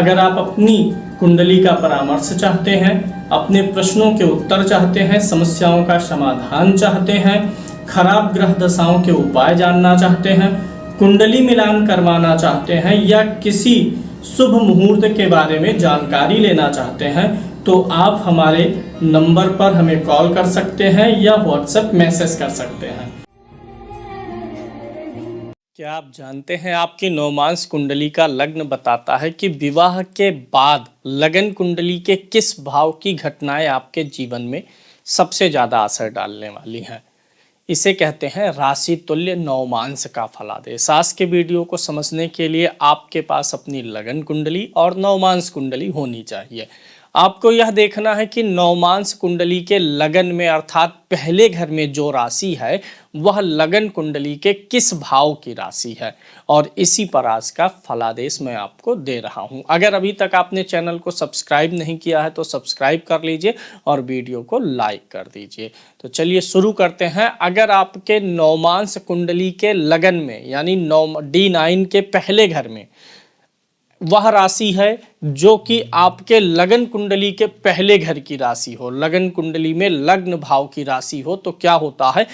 अगर आप अपनी कुंडली का परामर्श चाहते हैं, अपने प्रश्नों के उत्तर चाहते हैं, समस्याओं का समाधान चाहते हैं, खराब ग्रह दशाओं के उपाय जानना चाहते हैं, कुंडली मिलान करवाना चाहते हैं या किसी शुभ मुहूर्त के बारे में जानकारी लेना चाहते हैं, तो आप हमारे नंबर पर हमें कॉल कर सकते हैं या व्हाट्सएप मैसेज कर सकते हैं। क्या आप जानते हैं आपकी नवमांस कुंडली का लग्न बताता है कि विवाह के बाद लगन कुंडली के किस भाव की घटनाएं आपके जीवन में सबसे ज़्यादा असर डालने वाली हैं। इसे कहते हैं राशि तुल्य नवमांस का फलादेश। आज के वीडियो को समझने के लिए आपके पास अपनी लगन कुंडली और नवमांस कुंडली होनी चाहिए। आपको यह देखना है कि नवमांस कुंडली के लगन में अर्थात पहले घर में जो राशि है वह लगन कुंडली के किस भाव की राशि है, और इसी पर आज का फलादेश मैं आपको दे रहा हूं। अगर अभी तक आपने चैनल को सब्सक्राइब नहीं किया है तो सब्सक्राइब कर लीजिए और वीडियो को लाइक कर दीजिए। तो चलिए शुरू करते हैं। अगर आपके नवमांस कुंडली के लगन में यानी D9 के पहले घर में वह राशि है जो कि आपके लगन कुंडली के पहले घर की राशि हो, लगन कुंडली में लग्न भाव की राशि हो, तो क्या होता है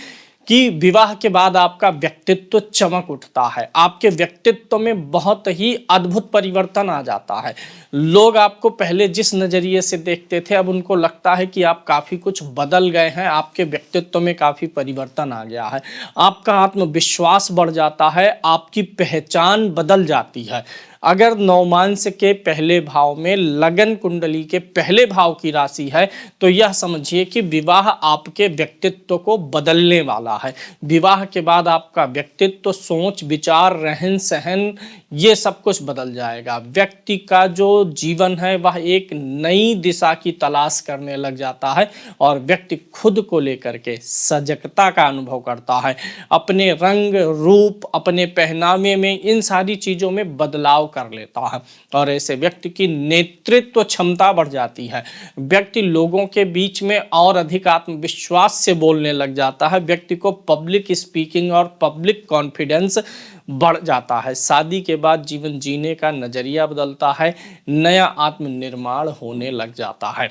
कि विवाह के बाद आपका व्यक्तित्व चमक उठता है। आपके व्यक्तित्व में बहुत ही अद्भुत परिवर्तन आ जाता है। लोग आपको पहले जिस नज़रिए से देखते थे अब उनको लगता है कि आप काफ़ी कुछ बदल गए हैं, आपके व्यक्तित्व में काफ़ी परिवर्तन आ गया है, आपका आत्मविश्वास बढ़ जाता है, आपकी पहचान बदल जाती है। अगर नवमांस के पहले भाव में लगन कुंडली के पहले भाव की राशि है तो यह समझिए कि विवाह आपके व्यक्तित्व को बदलने वाला है। विवाह के बाद आपका व्यक्तित्व, सोच विचार, रहन सहन ये सब कुछ बदल जाएगा। व्यक्ति का जो जीवन है वह एक नई दिशा की तलाश करने लग जाता है और व्यक्ति खुद को लेकर के सजगता का अनुभव करता है। अपने रंग रूप, अपने पहनावे में, इन सारी चीज़ों में बदलाव कर लेता है और ऐसे व्यक्ति की नेतृत्व क्षमता बढ़ जाती है। व्यक्ति लोगों के बीच में और अधिक आत्मविश्वास से बोलने लग जाता है। व्यक्ति को पब्लिक स्पीकिंग और पब्लिक कॉन्फिडेंस बढ़ जाता है। शादी के बाद जीवन जीने का नजरिया बदलता है, नया आत्मनिर्माण होने लग जाता है।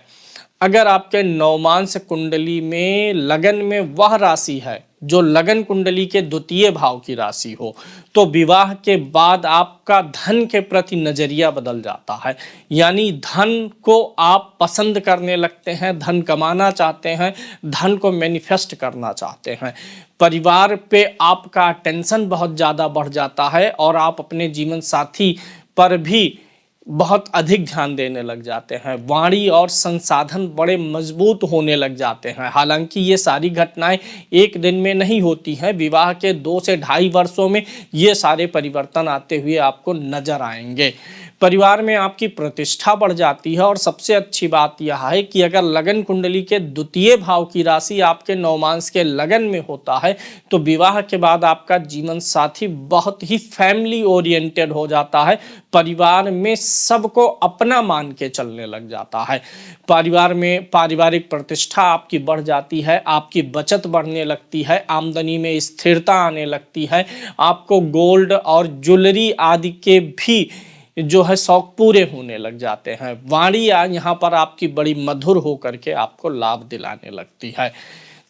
अगर आपके नवमांस कुंडली में लगन में वह राशि है जो लगन कुंडली के द्वितीय भाव की राशि हो तो विवाह के बाद आपका धन के प्रति नजरिया बदल जाता है। यानी धन को आप पसंद करने लगते हैं, धन कमाना चाहते हैं, धन को मैनिफेस्ट करना चाहते हैं। परिवार पे आपका टेंशन बहुत ज़्यादा बढ़ जाता है और आप अपने जीवन साथी पर भी बहुत अधिक ध्यान देने लग जाते हैं। वाणी और संसाधन बड़े मजबूत होने लग जाते हैं। हालांकि ये सारी घटनाएं एक दिन में नहीं होती हैं। विवाह के 2 से ढाई वर्षों में ये सारे परिवर्तन आते हुए आपको नजर आएंगे। परिवार में आपकी प्रतिष्ठा बढ़ जाती है और सबसे अच्छी बात यह है कि अगर लगन कुंडली के द्वितीय भाव की राशि आपके नवमांस के लगन में होता है तो विवाह के बाद आपका जीवन साथी बहुत ही फैमिली ओरिएंटेड हो जाता है। परिवार में सबको अपना मान के चलने लग जाता है। परिवार में पारिवारिक प्रतिष्ठा आपकी बढ़ जाती है, आपकी बचत बढ़ने लगती है, आमदनी में स्थिरता आने लगती है। आपको गोल्ड और ज्वेलरी आदि के भी जो है शौक पूरे होने लग जाते हैं। वाणी यहाँ पर आपकी बड़ी मधुर होकर के आपको लाभ दिलाने लगती है।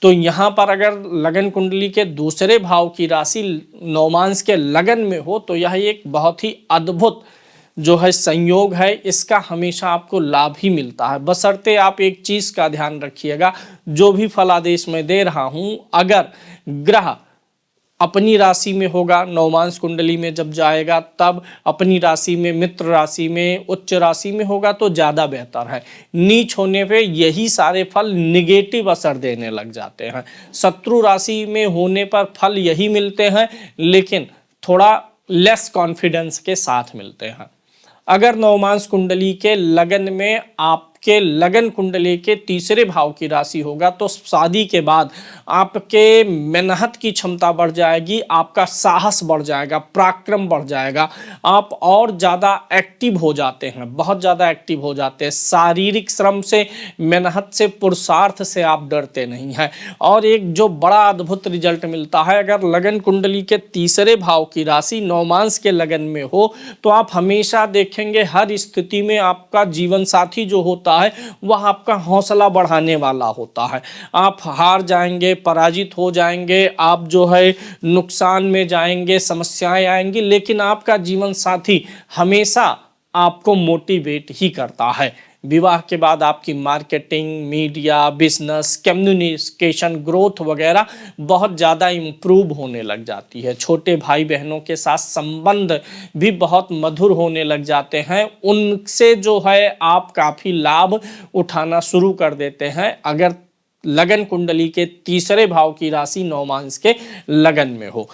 तो यहाँ पर अगर लगन कुंडली के दूसरे भाव की राशि नवमांस के लगन में हो तो यह एक बहुत ही अद्भुत जो है संयोग है। इसका हमेशा आपको लाभ ही मिलता है, बशर्ते आप एक चीज़ का ध्यान रखिएगा। जो भी फलादेश मैं दे रहा हूँ अगर ग्रह अपनी राशि में होगा, नवमांस कुंडली में जब जाएगा तब अपनी राशि में, मित्र राशि में, उच्च राशि में होगा तो ज़्यादा बेहतर है। नीच होने पे यही सारे फल निगेटिव असर देने लग जाते हैं। शत्रु राशि में होने पर फल यही मिलते हैं लेकिन थोड़ा लेस कॉन्फिडेंस के साथ मिलते हैं। अगर नवमांस कुंडली के लगन में आपके आपके लगन कुंडली के तीसरे भाव की राशि होगा तो शादी के बाद आपके मेहनत की क्षमता बढ़ जाएगी, आपका साहस बढ़ जाएगा, पराक्रम बढ़ जाएगा, आप और ज़्यादा एक्टिव हो जाते हैं, बहुत ज़्यादा एक्टिव हो जाते हैं। शारीरिक श्रम से, मेहनत से, पुरुषार्थ से आप डरते नहीं हैं। और एक जो बड़ा अद्भुत रिजल्ट मिलता है, अगर लगन कुंडली के तीसरे भाव की राशि नवमांस के लगन में हो तो आप हमेशा देखेंगे हर स्थिति में आपका जीवन साथी जो होता है वह आपका हौसला बढ़ाने वाला होता है। आप हार जाएंगे, पराजित हो जाएंगे, आप जो है नुकसान में जाएंगे, समस्याएं आएंगी, लेकिन आपका जीवन साथी हमेशा आपको मोटिवेट ही करता है। विवाह के बाद आपकी marketing, media, business, communication, growth वगैरह बहुत ज़्यादा इम्प्रूव होने लग जाती है। छोटे भाई बहनों के साथ संबंध भी बहुत मधुर होने लग जाते हैं, उनसे जो है आप काफ़ी लाभ उठाना शुरू कर देते हैं अगर लगन कुंडली के तीसरे भाव की राशि नवमांस के लगन में हो।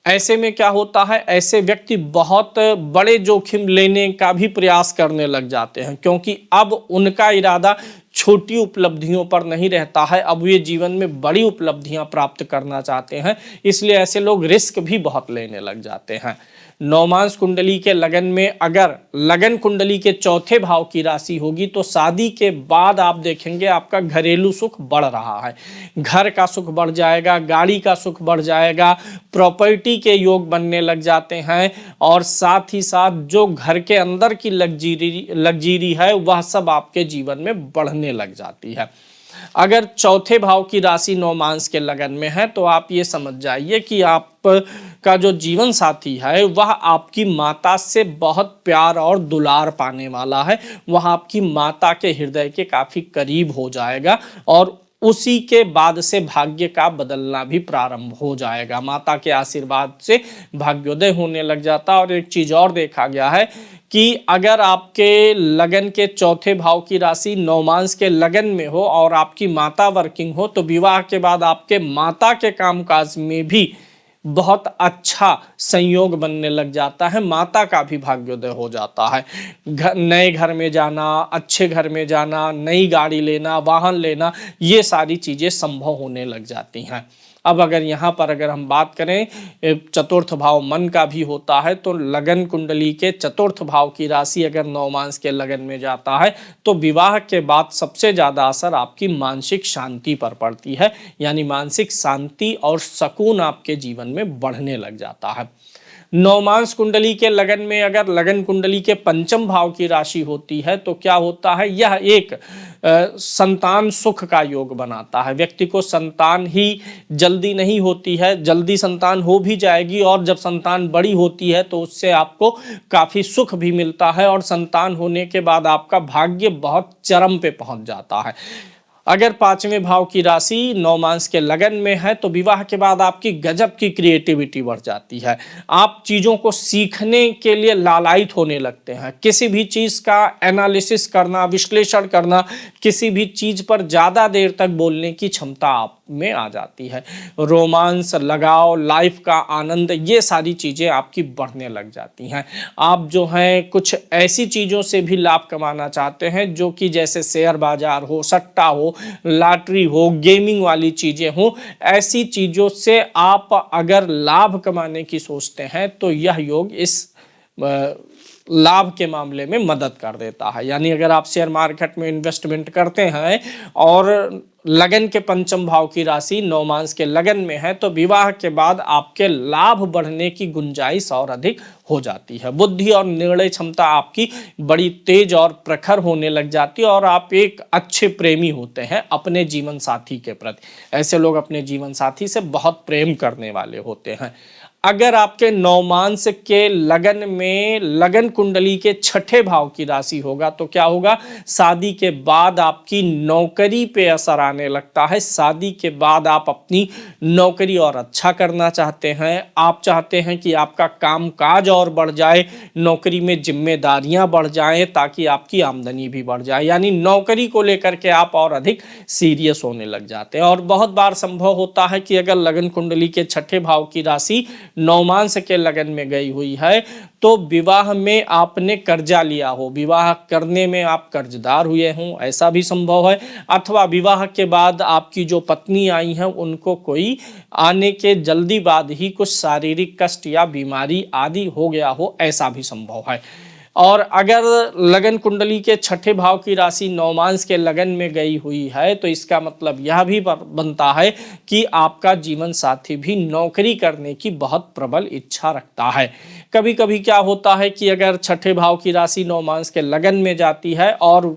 ऐसे में क्या होता है, ऐसे व्यक्ति बहुत बड़े जोखिम लेने का भी प्रयास करने लग जाते हैं, क्योंकि अब उनका इरादा छोटी उपलब्धियों पर नहीं रहता है, अब ये जीवन में बड़ी उपलब्धियां प्राप्त करना चाहते हैं। इसलिए ऐसे लोग रिस्क भी बहुत लेने लग जाते हैं। नवमांस कुंडली के लगन में अगर लगन कुंडली के चौथे भाव की राशि होगी तो शादी के बाद आप देखेंगे आपका घरेलू सुख बढ़ रहा है, घर का सुख बढ़ जाएगा, गाड़ी का सुख बढ़ जाएगा, प्रॉपर्टी के योग बनने लग जाते हैं, और साथ ही साथ जो घर के अंदर की लग्जरी है वह सब आपके जीवन में बढ़ने लग जाती है। अगर चौथे भाव की राशि नवमांस के लगन में है तो आप ये समझ जाइए कि आप का जो जीवन साथी है वह आपकी माता से बहुत प्यार और दुलार पाने वाला है, वह आपकी माता के हृदय के काफ़ी करीब हो जाएगा, और उसी के बाद से भाग्य का बदलना भी प्रारंभ हो जाएगा। माता के आशीर्वाद से भाग्योदय होने लग जाता। और एक चीज़ और देखा गया है कि अगर आपके लगन के चौथे भाव की राशि नवमांस के लगन में हो और आपकी माता वर्किंग हो तो विवाह के बाद आपके माता के कामकाज में भी बहुत अच्छा संयोग बनने लग जाता है, माता का भी भाग्योदय हो जाता है। नए घर में जाना, अच्छे घर में जाना, नई गाड़ी लेना, वाहन लेना, ये सारी चीज़ें संभव होने लग जाती हैं। अब अगर यहाँ पर अगर हम बात करें चतुर्थ भाव मन का भी होता है तो लगन कुंडली के चतुर्थ भाव की राशि अगर नवमांस के लगन में जाता है तो विवाह के बाद सबसे ज़्यादा असर आपकी मानसिक शांति पर पड़ती है, यानी मानसिक शांति और सुकून आपके जीवन में बढ़ने लग जाता है। नवमांस कुंडली के लगन में अगर लगन कुंडली के पंचम भाव की राशि होती है तो क्या होता है, यह एक संतान सुख का योग बनाता है। व्यक्ति को संतान ही जल्दी नहीं होती है, जल्दी संतान हो भी जाएगी, और जब संतान बड़ी होती है तो उससे आपको काफ़ी सुख भी मिलता है, और संतान होने के बाद आपका भाग्य बहुत चरम पे पहुंच जाता है। अगर पांचवें भाव की राशि नवमांस के लगन में है तो विवाह के बाद आपकी गजब की क्रिएटिविटी बढ़ जाती है, आप चीज़ों को सीखने के लिए लालायित होने लगते हैं। किसी भी चीज़ का एनालिसिस करना, विश्लेषण करना, किसी भी चीज़ पर ज़्यादा देर तक बोलने की क्षमता आप में आ जाती है। रोमांस, लगाव, लाइफ का आनंद, ये सारी चीज़ें आपकी बढ़ने लग जाती हैं। आप जो हैं कुछ ऐसी चीज़ों से भी लाभ कमाना चाहते हैं जो कि जैसे शेयर बाजार हो, सट्टा हो, लॉटरी हो, गेमिंग वाली चीज़ें हो, ऐसी चीज़ों से आप अगर लाभ कमाने की सोचते हैं तो यह योग इस लाभ के मामले में मदद कर देता है। यानी अगर आप शेयर मार्केट में इन्वेस्टमेंट करते हैं और लगन के पंचम भाव की राशि नवमांस के लगन में है तो विवाह के बाद आपके लाभ बढ़ने की गुंजाइश और अधिक हो जाती है। बुद्धि और निर्णय क्षमता आपकी बड़ी तेज और प्रखर होने लग जाती है और आप एक अच्छे प्रेमी होते हैं अपने जीवन साथी के प्रति। ऐसे लोग अपने जीवन साथी से बहुत प्रेम करने वाले होते हैं। अगर आपके नवमांस के लगन में लगन कुंडली के छठे भाव की राशि होगा तो क्या होगा, शादी के बाद आपकी नौकरी पे असर आने लगता है। शादी के बाद आप अपनी नौकरी और अच्छा करना चाहते हैं, आप चाहते हैं कि आपका कामकाज और बढ़ जाए, नौकरी में जिम्मेदारियां बढ़ जाएं ताकि आपकी आमदनी भी बढ़ जाए। यानी नौकरी को लेकर के आप और अधिक सीरियस होने लग जाते हैं। और बहुत बार संभव होता है कि अगर लगन कुंडली के छठे भाव की राशि नौमांस के लगन में गई हुई है तो विवाह में आपने कर्जा लिया हो, विवाह करने में आप कर्जदार हुए हों, ऐसा भी संभव है। अथवा विवाह के बाद आपकी जो पत्नी आई हैं उनको कोई आने के जल्दी बाद ही कुछ शारीरिक कष्ट या बीमारी आदि हो गया हो, ऐसा भी संभव है। और अगर लगन कुंडली के छठे भाव की राशि नौमांस के लगन में गई हुई है तो इसका मतलब यह भी बनता है कि आपका जीवन साथी भी नौकरी करने की बहुत प्रबल इच्छा रखता है। कभी कभी क्या होता है कि अगर छठे भाव की राशि नौमांस के लगन में जाती है और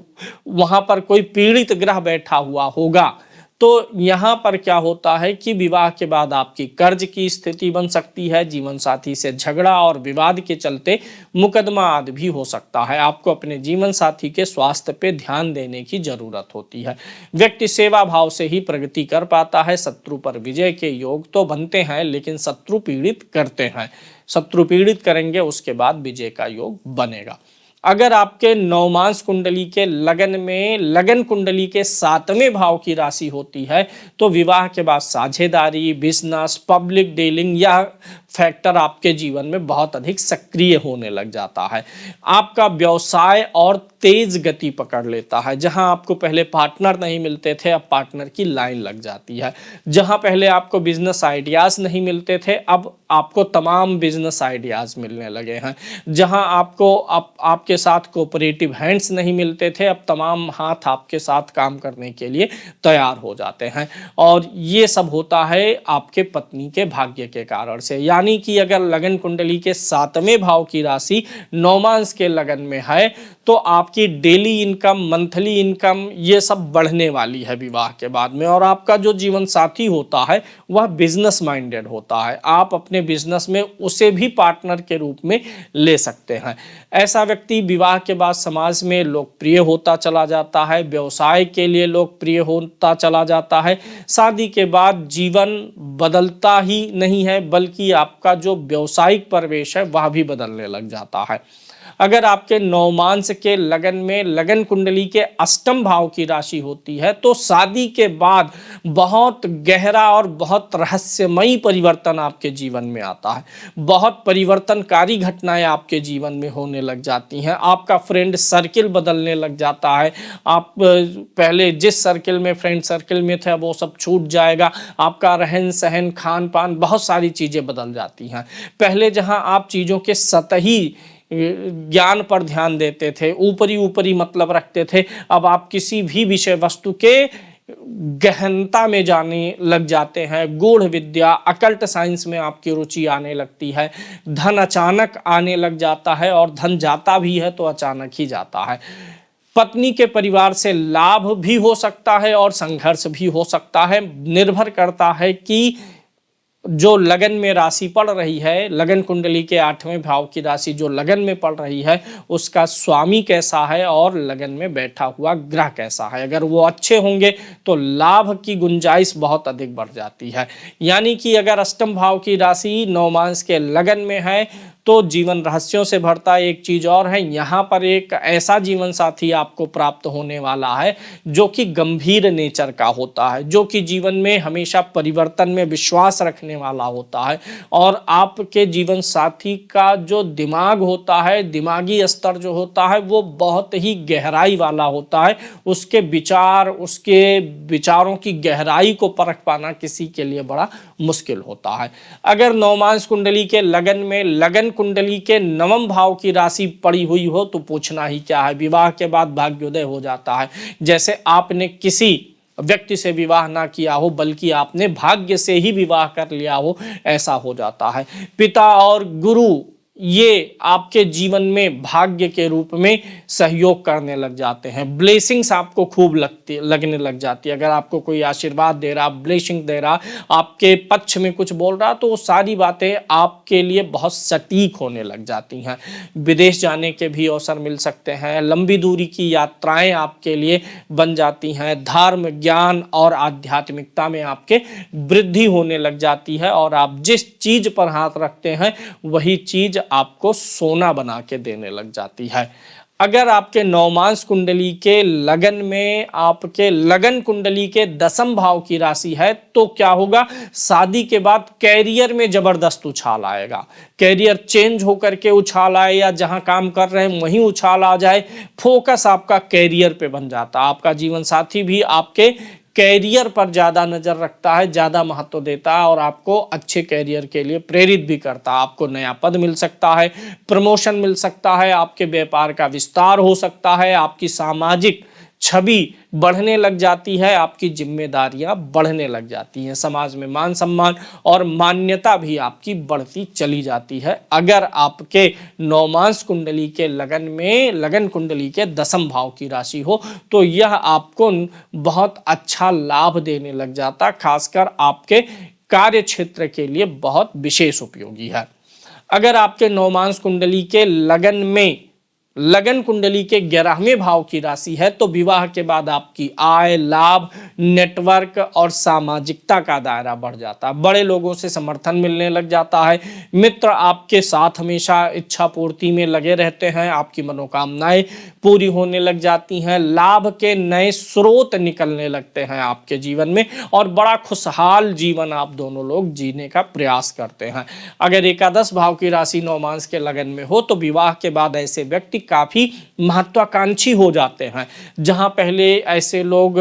वहां पर कोई पीड़ित ग्रह बैठा हुआ होगा तो यहाँ पर क्या होता है कि विवाह के बाद आपकी कर्ज की स्थिति बन सकती है, जीवन साथी से झगड़ा और विवाद के चलते मुकदमा आदि भी हो सकता है। आपको अपने जीवन साथी के स्वास्थ्य पे ध्यान देने की जरूरत होती है। व्यक्ति सेवा भाव से ही प्रगति कर पाता है। शत्रु पर विजय के योग तो बनते हैं लेकिन शत्रु पीड़ित करते हैं, शत्रु पीड़ित करेंगे उसके बाद विजय का योग बनेगा। अगर आपके नौमांस कुंडली के लगन में लगन कुंडली के 7वें भाव की राशि होती है तो विवाह के बाद साझेदारी, बिजनेस, पब्लिक डीलिंग यह फैक्टर आपके जीवन में बहुत अधिक सक्रिय होने लग जाता है। आपका व्यवसाय और तेज गति पकड़ लेता है। जहां आपको पहले पार्टनर नहीं मिलते थे अब पार्टनर की लाइन लग जाती है। जहां पहले आपको बिजनेस आइडियाज नहीं मिलते थे अब आपको तमाम बिजनेस आइडियाज मिलने लगे हैं। जहां आपको आपके साथ कोऑपरेटिव हैंड्स नहीं मिलते थे अब तमाम हाथ आपके साथ काम करने के लिए तैयार हो जाते हैं। और ये सब होता है आपके पत्नी के भाग्य के कारण से। यानी कि अगर लगन कुंडली के 7वें भाव की राशि नौमांस के लगन में है तो आपकी डेली इनकम, मंथली इनकम ये सब बढ़ने वाली है विवाह के बाद में। और आपका जो जीवन साथी होता है वह बिजनेस माइंडेड होता है। आप अपने बिजनेस में उसे भी पार्टनर के रूप में ले सकते हैं। ऐसा व्यक्ति विवाह के बाद समाज में लोकप्रिय होता चला जाता है, व्यवसाय के लिए लोकप्रिय होता चला जाता है। शादी के बाद जीवन बदलता ही नहीं है बल्कि आपका जो व्यावसायिक प्रवेश है वह भी बदलने लग जाता है। अगर आपके नौमांस के लगन में लगन कुंडली के 8वें भाव की राशि होती है तो शादी के बाद बहुत गहरा और बहुत रहस्यमयी परिवर्तन आपके जीवन में आता है। बहुत परिवर्तनकारी घटनाएं आपके जीवन में होने लग जाती हैं। आपका फ्रेंड सर्किल बदलने लग जाता है। आप पहले जिस सर्किल में फ्रेंड सर्किल में थे वो सब छूट जाएगा। आपका रहन सहन, खान पान, बहुत सारी चीज़ें बदल जाती हैं। पहले जहां आप चीज़ों के सतही ज्ञान पर ध्यान देते थे, ऊपरी ऊपरी मतलब रखते थे, अब आप किसी भी विषय वस्तु के गहनता में जाने लग जाते हैं। गूढ़ विद्या, अकल्ट साइंस में आपकी रुचि आने लगती है। धन अचानक आने लग जाता है और धन जाता भी है तो अचानक ही जाता है। पत्नी के परिवार से लाभ भी हो सकता है और संघर्ष भी हो सकता है। निर्भर करता है कि जो लगन में राशि पड़ रही है, लगन कुंडली के 8वें भाव की राशि जो लगन में पड़ रही है उसका स्वामी कैसा है और लगन में बैठा हुआ ग्रह कैसा है। अगर वो अच्छे होंगे तो लाभ की गुंजाइश बहुत अधिक बढ़ जाती है। यानी कि अगर अष्टम भाव की राशि नौमांस के लगन में है तो जीवन रहस्यों से भरता है। एक चीज और है, यहाँ पर एक ऐसा जीवन साथी आपको प्राप्त होने वाला है जो कि गंभीर नेचर का होता है, जो कि जीवन में हमेशा परिवर्तन में विश्वास रखने वाला होता है। और आपके जीवन साथी का जो दिमाग होता है, दिमागी स्तर जो होता है वो बहुत ही गहराई वाला होता है। उसके विचारों की गहराई को परख पाना किसी के लिए बड़ा मुश्किल होता है। अगर नौमांस कुंडली के लगन में लगन कुंडली के 9वें भाव की राशि पड़ी हुई हो तो पूछना ही क्या है, विवाह के बाद भाग्योदय हो जाता है। जैसे आपने किसी व्यक्ति से विवाह ना किया हो बल्कि आपने भाग्य से ही विवाह कर लिया हो, ऐसा हो जाता है। पिता और गुरु ये आपके जीवन में भाग्य के रूप में सहयोग करने लग जाते हैं। ब्लेसिंग्स आपको खूब लगने लग जाती है। अगर आपको कोई आशीर्वाद दे रहा, ब्लेसिंग दे रहा, आपके पक्ष में कुछ बोल रहा तो वो सारी बातें आपके लिए बहुत सटीक होने लग जाती हैं। विदेश जाने के भी अवसर मिल सकते हैं। लंबी दूरी की यात्राएं आपके लिए बन जाती हैं। धर्म, ज्ञान और आध्यात्मिकता में आपके वृद्धि होने लग जाती है और आप जिस चीज पर हाथ रखते हैं वही चीज आपको सोना बना के देने लग जाती है। अगर आपके नवमांश कुंडली के लगन में आपके लगन कुंडली के दसम भाव की राशि है तो क्या होगा, शादी के बाद कैरियर में जबरदस्त उछाल आएगा, कैरियर चेंज होकर के उछाल आए या जहां काम कर रहे हैं वहीं उछाल आ जाए, फोकस आपका कैरियर पे बन जाता है। आपका जीवन साथी भी आपके कैरियर पर ज़्यादा नज़र रखता है, ज़्यादा महत्व देता है और आपको अच्छे कैरियर के लिए प्रेरित भी करता है। आपको नया पद मिल सकता है, प्रमोशन मिल सकता है, आपके व्यापार का विस्तार हो सकता है, आपकी सामाजिक छवि बढ़ने लग जाती है, आपकी जिम्मेदारियां बढ़ने लग जाती हैं, समाज में मान सम्मान और मान्यता भी आपकी बढ़ती चली जाती है। अगर आपके नवमांश कुंडली के लगन में लगन कुंडली के दसम भाव की राशि हो तो यह आपको बहुत अच्छा लाभ देने लग जाता, खासकर आपके कार्य क्षेत्र के लिए बहुत विशेष उपयोगी है। अगर आपके नवमांश कुंडली के लगन कुंडली के 11वें भाव की राशि है तो विवाह के बाद आपकी आय, लाभ, नेटवर्क और सामाजिकता का दायरा बढ़ जाता है, बड़े लोगों से समर्थन मिलने लग जाता है, मित्र आपके साथ हमेशा इच्छा पूर्ति में लगे रहते हैं, आपकी मनोकामनाएं पूरी होने लग जाती हैं, लाभ के नए स्रोत निकलने लगते हैं आपके जीवन में और बड़ा खुशहाल जीवन आप दोनों लोग जीने का प्रयास करते हैं। अगर एकादश भाव की राशि नवमांश के लगन में हो तो विवाह के बाद ऐसे व्यक्ति काफी महत्वाकांक्षी हो जाते हैं। जहां पहले ऐसे लोग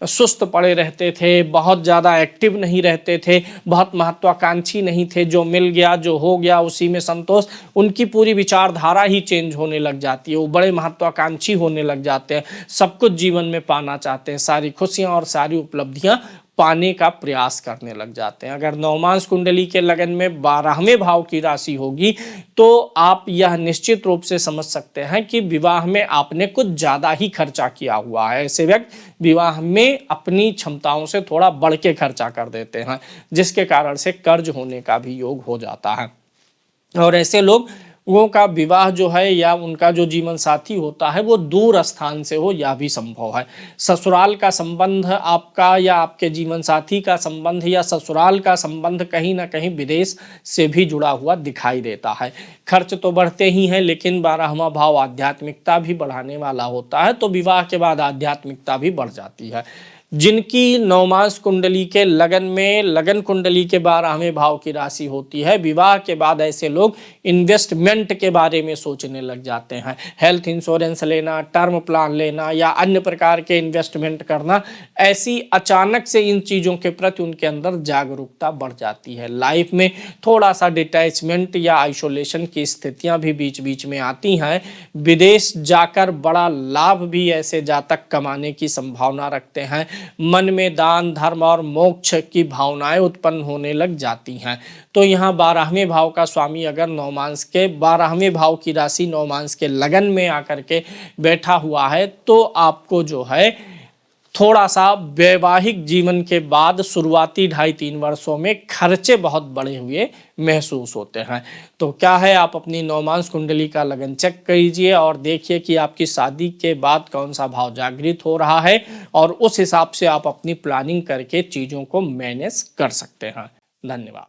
सुस्त पड़े रहते थे, बहुत ज़्यादा एक्टिव नहीं रहते थे, बहुत महत्वाकांक्षी नहीं थे, जो मिल गया जो हो गया उसी में संतोष, उनकी पूरी विचारधारा ही चेंज होने लग जाती है, वो बड़े महत्वाकांक्षी होने लग जाते हैं, सब कुछ जीवन में पाना चाहते हैं, सारी खुशियाँ और सारी उपलब्धियाँ पाने का प्रयास करने लग जाते हैं। अगर नवमांश कुंडली के लगन में 12वें भाव की राशि होगी तो आप यह निश्चित रूप से समझ सकते हैं कि विवाह में आपने कुछ ज़्यादा ही खर्चा किया हुआ है। ऐसे व्यक्ति विवाह में अपनी क्षमताओं से थोड़ा बढ़ के खर्चा कर देते हैं, जिसके कारण से कर्ज होने का भी योग हो जाता है। और ऐसे लोगों का विवाह जो है या उनका जो जीवन साथी होता है वो दूर स्थान से हो, यह भी संभव है। ससुराल का संबंध आपका या आपके जीवन साथी का संबंध या ससुराल का संबंध कहीं ना कहीं विदेश से भी जुड़ा हुआ दिखाई देता है। खर्च तो बढ़ते ही हैं लेकिन 12वां भाव आध्यात्मिकता भी बढ़ाने वाला होता है, तो विवाह के बाद आध्यात्मिकता भी बढ़ जाती है। जिनकी नवमांश कुंडली के लगन कुंडली के 12वें भाव की राशि होती है, विवाह के बाद ऐसे लोग इन्वेस्टमेंट के बारे में सोचने लग जाते हैं, हेल्थ इंश्योरेंस लेना, टर्म प्लान लेना या अन्य प्रकार के इन्वेस्टमेंट करना, ऐसी अचानक से इन चीज़ों के प्रति उनके अंदर जागरूकता बढ़ जाती है। लाइफ में थोड़ा सा डिटैचमेंट या आइसोलेशन की स्थितियां भी बीच बीच में आती हैं। विदेश जाकर बड़ा लाभ भी ऐसे जातक कमाने की संभावना रखते हैं। मन में दान, धर्म और मोक्ष की भावनाएं उत्पन्न होने लग जाती हैं। तो यहाँ 12वें भाव का स्वामी अगर नवमांश के 12वें भाव की राशि नवमांश के लगन में आकर के बैठा हुआ है तो आपको जो है थोड़ा सा वैवाहिक जीवन के बाद शुरुआती 2.5-3 वर्षों में खर्चे बहुत बड़े हुए महसूस होते हैं। तो क्या है, आप अपनी नवमांश कुंडली का लगन चेक कीजिए और देखिए कि आपकी शादी के बाद कौन सा भाव जागृत हो रहा है और उस हिसाब से आप अपनी प्लानिंग करके चीज़ों को मैनेज कर सकते हैं। धन्यवाद।